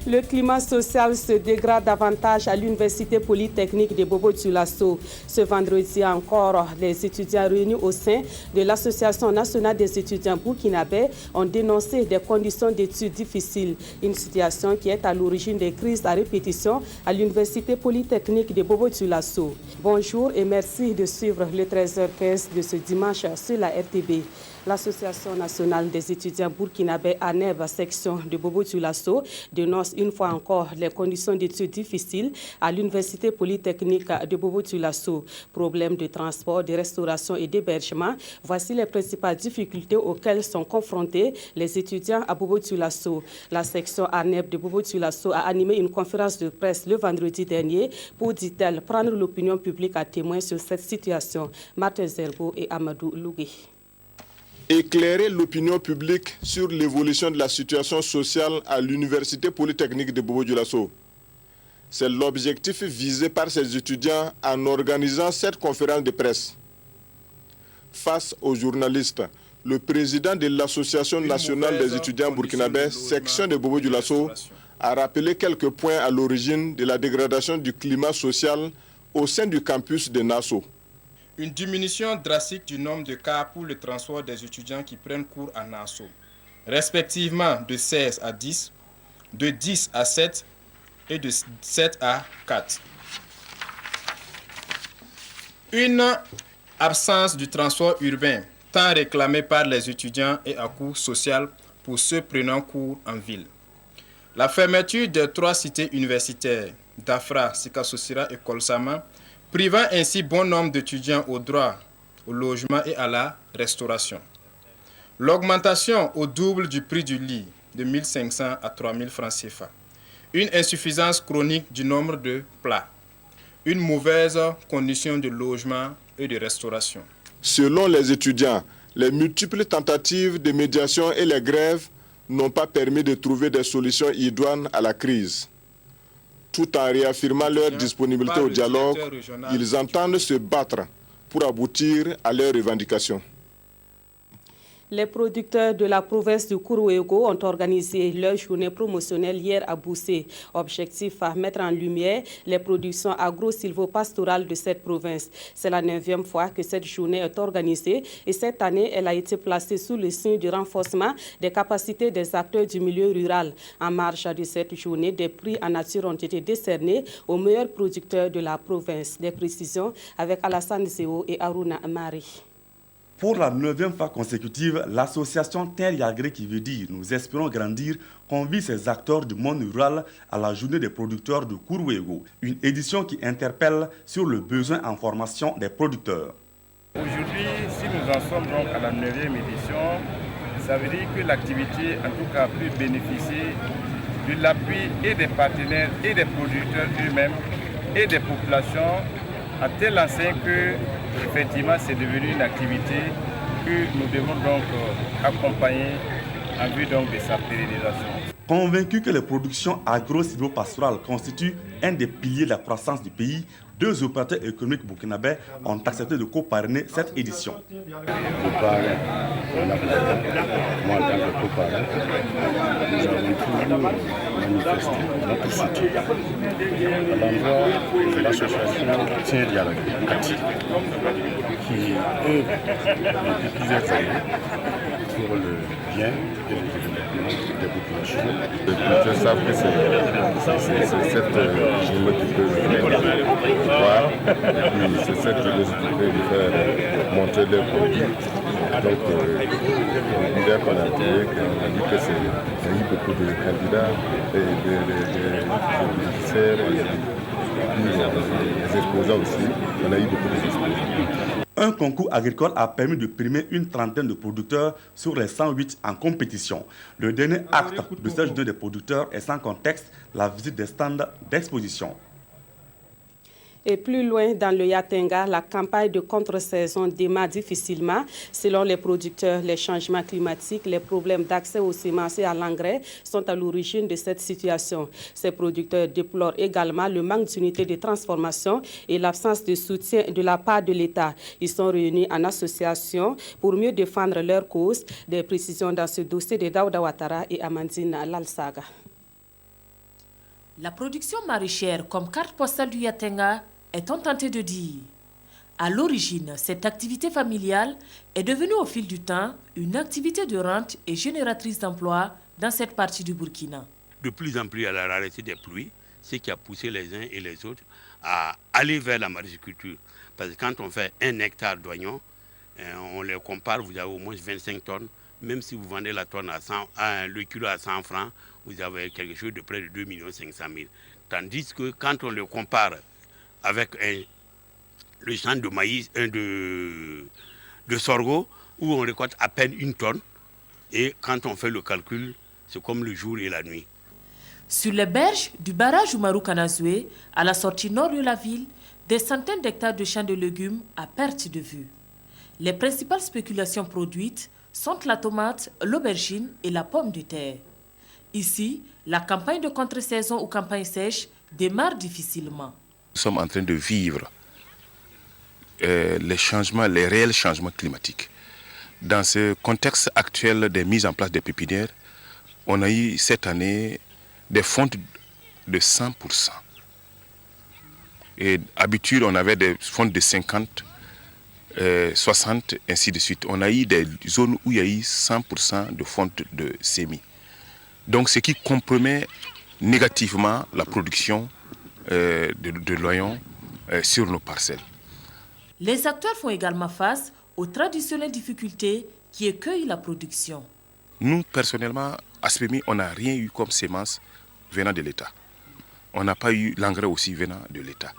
Le climat social se dégrade davantage à l'Université polytechnique de Bobo-Dioulasso. Ce vendredi encore, les étudiants réunis au sein de l'Association nationale des étudiants burkinabés ont dénoncé des conditions d'études difficiles, une situation qui est à l'origine des crises à répétition à l'Université polytechnique de Bobo-Dioulasso. Bonjour et merci de suivre le 13h15 de ce dimanche sur la RTB. L'Association nationale des étudiants burkinabés ANEB, section de Bobo-Dioulasso, dénonce une fois encore les conditions d'études difficiles à l'Université polytechnique de Bobo-Dioulasso. Problèmes de transport, de restauration et d'hébergement, voici les principales difficultés auxquelles sont confrontés les étudiants à Bobo-Dioulasso. La section ANEB de Bobo-Dioulasso a animé une conférence de presse le vendredi dernier pour, dit-elle, prendre l'opinion publique à témoin sur cette situation. Martin Zerbo et Amadou Lougui. Éclairer l'opinion publique sur l'évolution de la situation sociale à l'Université polytechnique de Bobo-Dioulasso. C'est l'objectif visé par ces étudiants en organisant cette conférence de presse. Face aux journalistes, le président de l'Association nationale des étudiants burkinabés, section de Bobo-Dioulasso, a rappelé quelques points à l'origine de la dégradation du climat social au sein du campus de Nassau. Une diminution drastique du nombre de cas pour le transport des étudiants qui prennent cours à Nassau, respectivement de 16 à 10, de 10 à 7 et de 7 à 4. Une absence du transport urbain, tant réclamée par les étudiants et à coût social pour ceux prenant cours en ville. La fermeture des 3 cités universitaires, Dafra, Sikasosira et Kolsama, privant ainsi bon nombre d'étudiants au droit, au logement et à la restauration. L'augmentation au double du prix du lit, de 1 500 à 3 000 francs CFA. Une insuffisance chronique du nombre de plats. Une mauvaise condition de logement et de restauration. Selon les étudiants, les multiples tentatives de médiation et les grèves n'ont pas permis de trouver des solutions idoines à la crise. Tout en réaffirmant leur disponibilité au dialogue, ils entendent se battre pour aboutir à leurs revendications. Les producteurs de la province du Kourouégo ont organisé leur journée promotionnelle hier à Boussé. Objectif à mettre en lumière les productions agro-silvopastorales de cette province. C'est la 9e fois que cette journée est organisée et cette année, elle a été placée sous le signe du renforcement des capacités des acteurs du milieu rural. En marge de cette journée, des prix en nature ont été décernés aux meilleurs producteurs de la province. Des précisions avec Alassane Zéo et Aruna Amari. Pour la 9e fois consécutive, l'association Terre Yagré, qui veut dire Nous espérons grandir, convie ses acteurs du monde rural à la journée des producteurs de Kourouégo, une édition qui interpelle sur le besoin en formation des producteurs. Aujourd'hui, si nous en sommes donc à la 9e édition, ça veut dire que l'activité, en tout cas, peut bénéficier de l'appui et des partenaires et des producteurs eux-mêmes et des populations, à telle enseigne que effectivement, c'est devenu une activité que nous devons donc accompagner en vue donc de sa pérennisation. Convaincus que les productions agro-silvopastorales constituent un des piliers de la croissance du pays, 2 opérateurs économiques burkinabés ont accepté de co-parrainer cette édition. Moi, en tant que coparrain, nous avons toujours manifesté notre soutien à l'endroit de l'association Thierry Yarakati, qui œuvre depuis plusieurs années pour le bien et le développement des populations. Les producteurs savent que c'est cette journée qui peut voir, et puis c'est cette journée qui peut nous faire montrer leurs produits. Donc, on qu'on a dit que c'est il y a eu beaucoup de candidats, de bénéficiaires, les exposants aussi. On a eu beaucoup d'exposants. Un concours agricole a permis de primer une trentaine de producteurs sur les 108 en compétition. Le dernier acte de cette journée des producteurs est sans contexte la visite des stands d'exposition. Et plus loin dans le Yatenga, la campagne de contre-saison démarre difficilement. Selon les producteurs, les changements climatiques, les problèmes d'accès aux semences et à l'engrais sont à l'origine de cette situation. Ces producteurs déplorent également le manque d'unités de transformation et l'absence de soutien de la part de l'État. Ils sont réunis en association pour mieux défendre leurs causes. Des précisions dans ce dossier de Daouda Ouattara et Amandine Lalsaga. La production maraîchère comme carte postale du Yatenga est-on tenté de dire. À l'origine, cette activité familiale est devenue au fil du temps une activité de rente et génératrice d'emplois dans cette partie du Burkina. De plus en plus à la rareté des pluies, ce qui a poussé les uns et les autres à aller vers la mariculture. Parce que quand on fait 1 hectare d'oignons, on les compare, vous avez au moins 25 tonnes. Même si vous vendez la tonne le kilo à 100 francs, vous avez quelque chose de près de 2 500 000. Tandis que quand on le compare avec le champ de maïs, de sorgho, où on récolte à peine 1 tonne, et quand on fait le calcul, c'est comme le jour et la nuit. Sur les berges du barrage Oumarou Kanazoué, à la sortie nord de la ville, des centaines d'hectares de champs de légumes à perte de vue. Les principales spéculations produites sont la tomate, l'aubergine et la pomme de terre. Ici, la campagne de contre-saison ou campagne sèche démarre difficilement. Nous sommes en train de vivre les réels changements climatiques. Dans ce contexte actuel des mises en place des pépinières, on a eu cette année des fontes de 100%. Et d'habitude, on avait des fontes de 50, 60, ainsi de suite. On a eu des zones où il y a eu 100% de fonte de semis. Donc, ce qui compromet négativement la production de l'oignon sur nos parcelles. Les acteurs font également face aux traditionnelles difficultés qui écueillent la production. Nous, personnellement, à SPEMI, on n'a rien eu comme sémence venant de l'État. On n'a pas eu l'engrais aussi venant de l'État.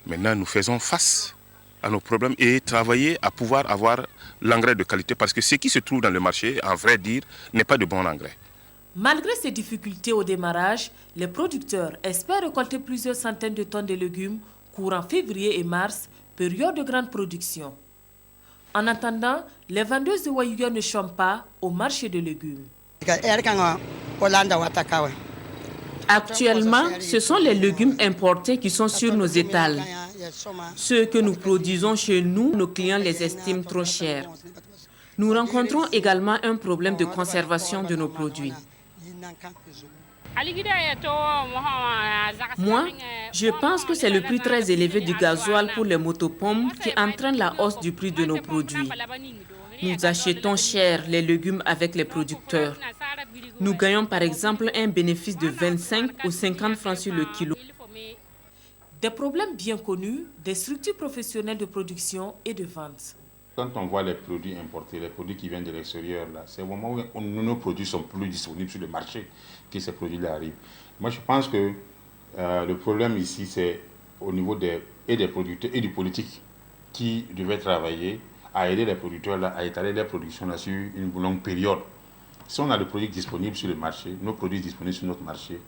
Maintenant, nous faisons face à nos problèmes et travailler à pouvoir avoir l'engrais de qualité parce que ce qui se trouve dans le marché, en vrai dire, n'est pas de bon engrais. Malgré ces difficultés au démarrage, les producteurs espèrent récolter plusieurs centaines de tonnes de légumes courant février et mars, période de grande production. En attendant, les vendeuses de Wayuya ne chantent pas au marché de légumes. Actuellement, ce sont les légumes importés qui sont sur nos étals. Ceux que nous produisons chez nous, nos clients les estiment trop chers. Nous rencontrons également un problème de conservation de nos produits. Moi, je pense que c'est le prix très élevé du gasoil pour les motopompes qui entraîne la hausse du prix de nos produits. Nous achetons cher les légumes avec les producteurs. Nous gagnons par exemple un bénéfice de 25 ou 50 francs sur le kilo. Des problèmes bien connus des structures professionnelles de production et de vente. Quand on voit les produits importés, les produits qui viennent de l'extérieur, c'est au moment où nos produits sont plus disponibles sur le marché que ces produits-là arrivent. Moi, je pense que le problème ici, c'est au niveau des producteurs et du politique qui devaient travailler à aider les producteurs là, à étaler leur production là, sur une longue période. Si on a le produit disponible sur le marché, nos produits disponibles sur notre marché,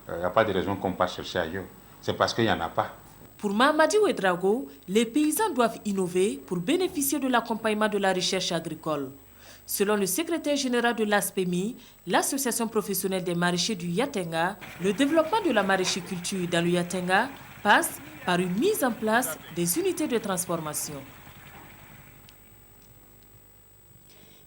il n'y a pas de raison qu'on passe chercher ailleurs. C'est parce qu'il n'y en a pas. Pour Mamadi Ouedraogo, les paysans doivent innover pour bénéficier de l'accompagnement de la recherche agricole. Selon le secrétaire général de l'ASPEMI, l'association professionnelle des maraîchers du Yatenga, le développement de la maraîchiculture dans le Yatenga passe par une mise en place des unités de transformation.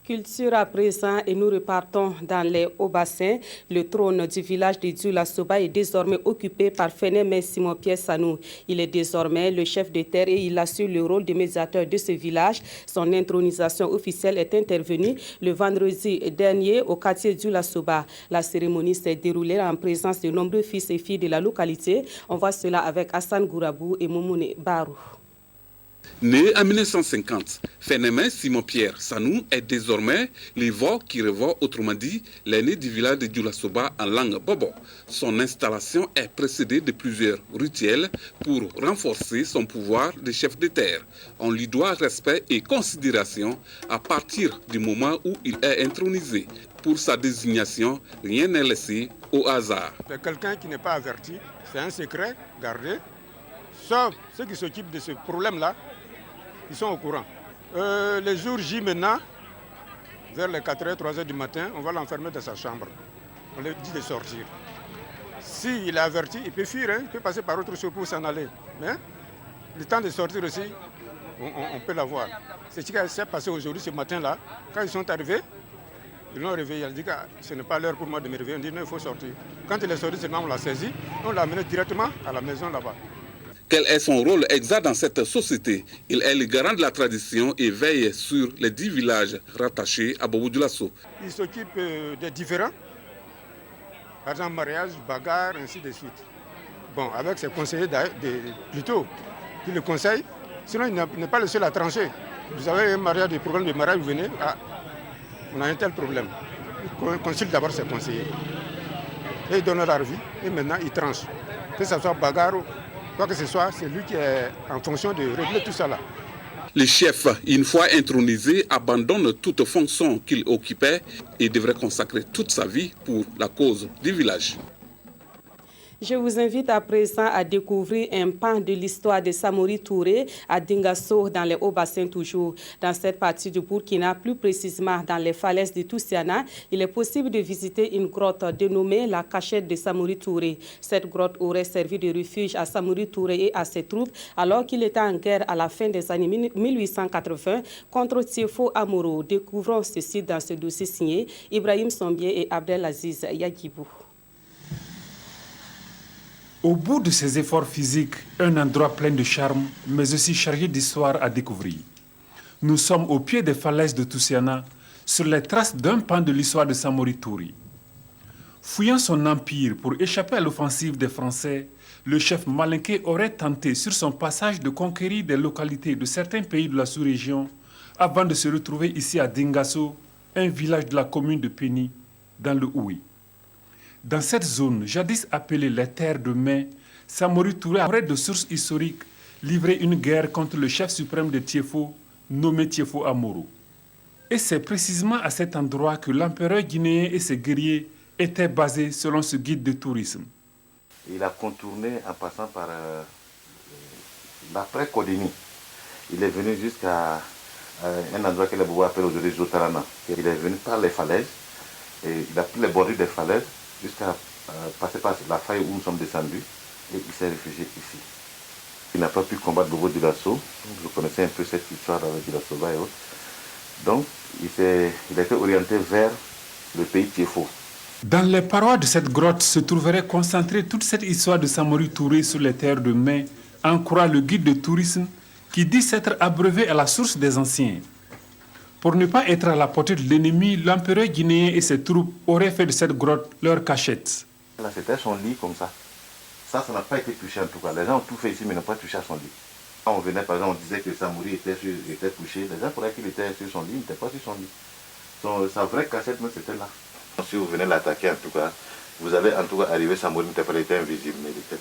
Culture à présent et nous repartons dans les hauts-bassins. Le trône du village de Dioula-Soba est désormais occupé par Fené Simon Pierre Sanou. Il est désormais le chef de terre et il assure le rôle de médiateur de ce village. Son intronisation officielle est intervenue le vendredi dernier au quartier Dioula-Soba. La cérémonie s'est déroulée en présence de nombreux fils et filles de la localité. On voit cela avec Hassan Gourabou et Moumoune Barou. Né en 1950, Phénomène Simon-Pierre Sanou est désormais l'Ivo qui revoit, autrement dit, l'aîné du village de Djoulasoba en langue bobo. Son installation est précédée de plusieurs rituels pour renforcer son pouvoir de chef de terre. On lui doit respect et considération à partir du moment où il est intronisé. Pour sa désignation, rien n'est laissé au hasard. C'est quelqu'un qui n'est pas averti, c'est un secret gardé, sauf ceux qui s'occupent de ce problème-là. Ils sont au courant. Les jours J maintenant, vers les 4h, 3h du matin, on va l'enfermer dans sa chambre. On lui dit de sortir. S'il est averti, il peut fuir, il peut passer par autre chose pour s'en aller. Mais le temps de sortir aussi, on peut l'avoir. C'est ce qui s'est passé aujourd'hui, ce matin-là. Quand ils sont arrivés, ils l'ont réveillé. Il dit que ce n'est pas l'heure pour moi de me réveiller. On dit non, il faut sortir. Quand il est sorti, seulement on l'a saisi. On l'a amené directement à la maison là-bas. Quel est son rôle exact dans cette société? Il est le garant de la tradition et veille sur les 10 villages rattachés à Bobo Dioulasso. Il s'occupe des différents, par exemple mariage, bagarre, ainsi de suite. Bon, avec ses conseillers plutôt, qui le conseillent, sinon il n'est pas le seul à trancher. Vous avez un mariage, des problèmes de mariage, vous venez, on a un tel problème. Il consulte d'abord ses conseillers. Et il donne leur avis, et maintenant il tranche. Que ce soit bagarre ou quoi que ce soit, c'est lui qui est en fonction de régler tout ça là. Le chef, une fois intronisé, abandonne toute fonction qu'il occupait et devrait consacrer toute sa vie pour la cause du village. Je vous invite à présent à découvrir un pan de l'histoire de Samori Touré à Dingasso, dans les Hauts-Bassins toujours. Dans cette partie du Burkina, plus précisément dans les falaises de Toussiana, il est possible de visiter une grotte dénommée la cachette de Samori Touré. Cette grotte aurait servi de refuge à Samori Touré et à ses troupes alors qu'il était en guerre à la fin des années 1880 contre Tiefo Amoro. Découvrons ceci dans ce dossier signé Ibrahim Sombier et Abdelaziz Yagibou. Au bout de ces efforts physiques, un endroit plein de charme, mais aussi chargé d'histoire à découvrir. Nous sommes au pied des falaises de Toussiana, sur les traces d'un pan de l'histoire de Samori Touré. Fouillant son empire pour échapper à l'offensive des Français, le chef malinké aurait tenté sur son passage de conquérir des localités de certains pays de la sous-région avant de se retrouver ici à Dingasso, un village de la commune de Péni, dans le Ouï. Dans cette zone, jadis appelée les terres de mai, Samori Touré aurait de sources historiques livré une guerre contre le chef suprême de Tiefo, nommé Tiefo Amoro. Et c'est précisément à cet endroit que l'empereur guinéen et ses guerriers étaient basés selon ce guide de tourisme. Il a contourné en passant par l'après-Kodini. Il est venu jusqu'à un endroit que les Bobo appellent aujourd'hui Zotarana. Il est venu par les falaises et il a pris les bordures des falaises jusqu'à passer par la faille où nous sommes descendus et il s'est réfugié ici. Il n'a pas pu combattre Bobo Dioulasso. Vous connaissez un peu cette histoire avec Dioulasso et autres. Donc il a été orienté vers le pays Tiefo. Dans les parois de cette grotte se trouverait concentrée toute cette histoire de Samori Touré sur les terres de mai, en croire le guide de tourisme qui dit s'être abreuvé à la source des anciens. Pour ne pas être à la portée de l'ennemi, l'empereur guinéen et ses troupes auraient fait de cette grotte leur cachette. Là, c'était son lit comme ça. Ça n'a pas été touché en tout cas. Les gens ont tout fait ici, mais n'ont pas touché à son lit. Quand on venait, par exemple, on disait que Samori était couché. Les gens croyaient qu'il était sur son lit, il n'était pas sur son lit. Sa vraie cachette, c'était là. Si vous venez l'attaquer, en tout cas, vous allez en tout cas arriver, Samori n'était pas, il était invisible, mais il était là.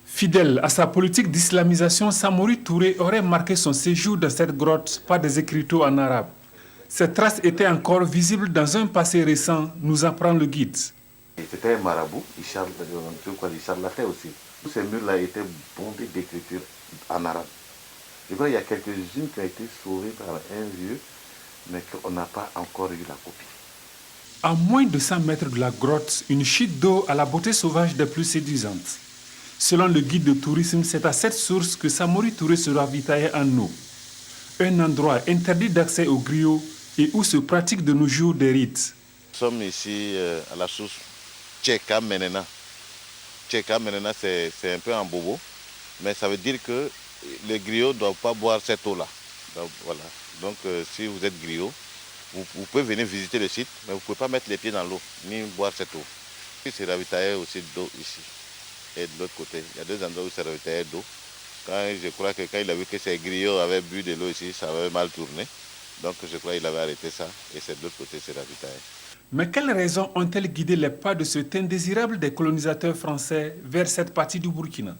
Fidèle à sa politique d'islamisation, Samori Touré aurait marqué son séjour dans cette grotte par des écriteaux en arabe. Ces traces étaient encore visibles dans un passé récent, nous apprend le guide. C'était un marabout, il charlatait aussi. Tous ces murs-là étaient bondés d'écritures en arabe. Je crois qu'il y a quelques-unes qui ont été sauvées par un vieux, mais qu'on n'a pas encore eu la copie. À moins de 100 mètres de la grotte, une chute d'eau à la beauté sauvage des plus séduisantes. Selon le guide de tourisme, c'est à cette source que Samori Touré se ravitaillait en eau. Un endroit interdit d'accès aux griots et où se pratiquent de nos jours des rites. Nous sommes ici à la source Tcheka Menena. Tcheka Menena, c'est un peu en bobo, mais ça veut dire que les griots ne doivent pas boire cette eau-là. Donc, voilà. Donc si vous êtes griot, vous pouvez venir visiter le site, mais vous ne pouvez pas mettre les pieds dans l'eau, ni boire cette eau. Il se ravitaillait aussi d'eau ici. Et de l'autre côté, il y a deux endroits où il se ravitaillait d'eau. Je crois que quand il a vu que ces griots avaient bu de l'eau ici, ça avait mal tourné. Donc je crois qu'il avait arrêté ça et c'est de l'autre côté, c'est ravitaillé. Mais quelles raisons ont-elles guidé les pas de cet indésirable des colonisateurs français vers cette partie du Burkina?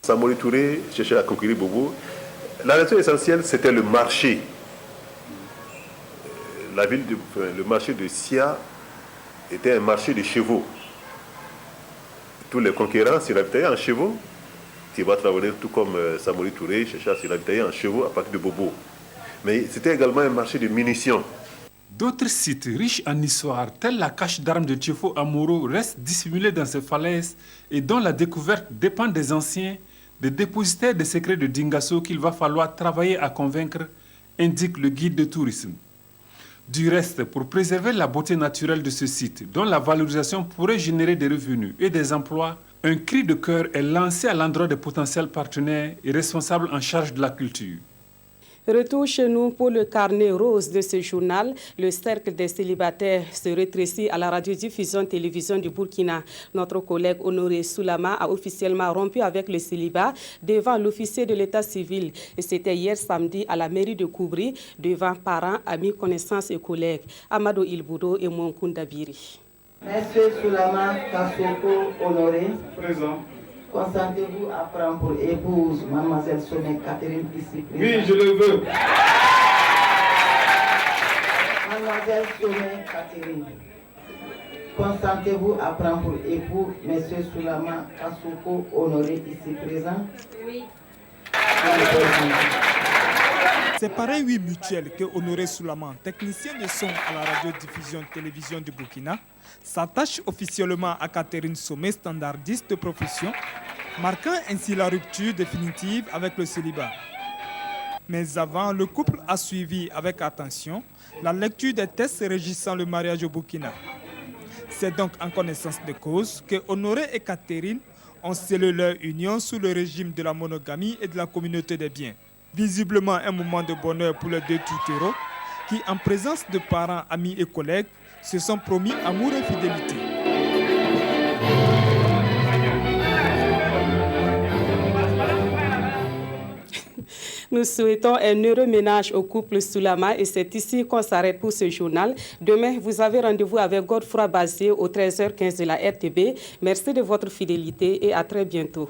Samori Touré cherchait à conquérir Bobo. La raison essentielle, c'était le marché. Le marché de Sia était un marché de chevaux. Tous les conquérants s'y ravitaillaient en chevaux. Thibaut Traoré, tout comme Samori Touré, cherchait à s'y ravitailler en chevaux à partir de Bobo. Mais c'était également un marché de munitions. D'autres sites riches en histoire, tels la cache d'armes de Tchefo Amoro, restent dissimulés dans ces falaises et dont la découverte dépend des anciens, des dépositaires des secrets de Dingasso qu'il va falloir travailler à convaincre, indique le guide de tourisme. Du reste, pour préserver la beauté naturelle de ce site, dont la valorisation pourrait générer des revenus et des emplois, un cri de cœur est lancé à l'endroit des potentiels partenaires et responsables en charge de la culture. Retour chez nous pour le carnet rose de ce journal. Le cercle des célibataires se rétrécit à la radiodiffusion télévision du Burkina. Notre collègue Honoré Soulama a officiellement rompu avec le célibat devant l'officier de l'état civil. Et c'était hier samedi à la mairie de Koubri, devant parents, amis, connaissances et collègues. Amadou Ilboudo et Mounkunda Biri. Monsieur Soulama Kassoko Honoré. Présent. Consentez-vous à prendre pour épouse mademoiselle Soné Catherine ici présente? Oui, je le veux. Mademoiselle Soné Catherine, consentez-vous à prendre pour époux monsieur Soulama Kassoko Honoré ici présent? Oui. C'est par un oui mutuel que Honoré Soulama, technicien de son à la radiodiffusion télévision du Burkina, s'attache officiellement à Catherine Somé, standardiste de profession, marquant ainsi la rupture définitive avec le célibat. Mais avant, le couple a suivi avec attention la lecture des tests régissant le mariage au Burkina. C'est donc en connaissance de cause que Honoré et Catherine ont scellé leur union sous le régime de la monogamie et de la communauté des biens. Visiblement un moment de bonheur pour les deux tutéraux qui, en présence de parents, amis et collègues, se sont promis amour et fidélité. Nous souhaitons un heureux ménage au couple Soulama et c'est ici qu'on s'arrête pour ce journal. Demain, vous avez rendez-vous avec Godefroy Bazé au 13h15 de la RTB. Merci de votre fidélité et à très bientôt.